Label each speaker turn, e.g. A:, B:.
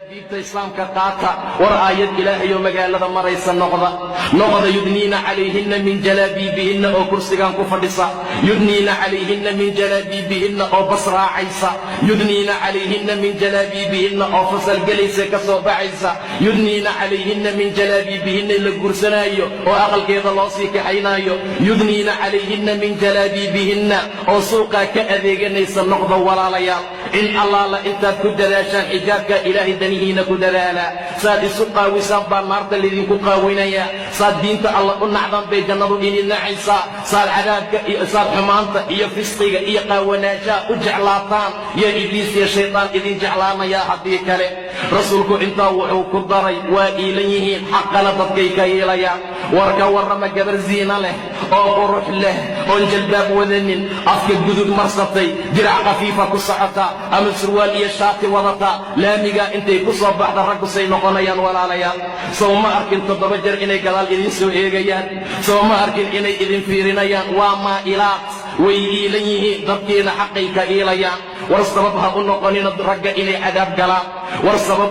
A: diinta islaamka qaata war aayad ilaahay oo magaalada maraysa noqda yudniina calayhinna min jalaabiibihinna oo kursigan ku fadhisa yudniina calayhinna min jalaabiibihinna oo bas raacaysa yudniina calayhinna min jalaabiibihinna oo fasal gelaysa ka soo baxaysa yudniina calayhinna min jalaabiibihinna la gursanaayo oo aqalkeeda loo sii kaxaynaayo yudniina calayhinna min jalaabiibihinna oo suuqaa ka adeeganaysa noqda walaalayaal in allaala intaad ku dadaashaan xijaabka ilaahay danihiina ku dadaala saad isu qaawisaan baa naarta lidinku qaawinaya saad diinta alla u nacdan bay jannadu idin nacaysaa saad cadaabka iyo saad xumaanta iyo fisqiga iyo qaawanaashaha u jeclaataan yaa ibliis iyo shaydaan idin jeclaanayaa haddii kale rasuulku intaa wuxuu ku daray waa iilan yihiin xaqana dadkay ka yeelayaan war ka warrama gabar ziina leh oo qurux leh oon jalbaab wadanin afka gudud marsatay dirac khafiifa ku socota ama surwaal iyo shaati wadata laamiga intay ku soo baxda raggu say noqonayaan walaalayaal soo ma arkin 7 jeer inay gadaal idin soo eegayaan soo ma arkin inay idin fiirinayaan waa maa'ilaat way iilan yihiin dadkiina xaqay ka iilayaan war sabab ha u noqonina ragga inay cadaab galaan war sabab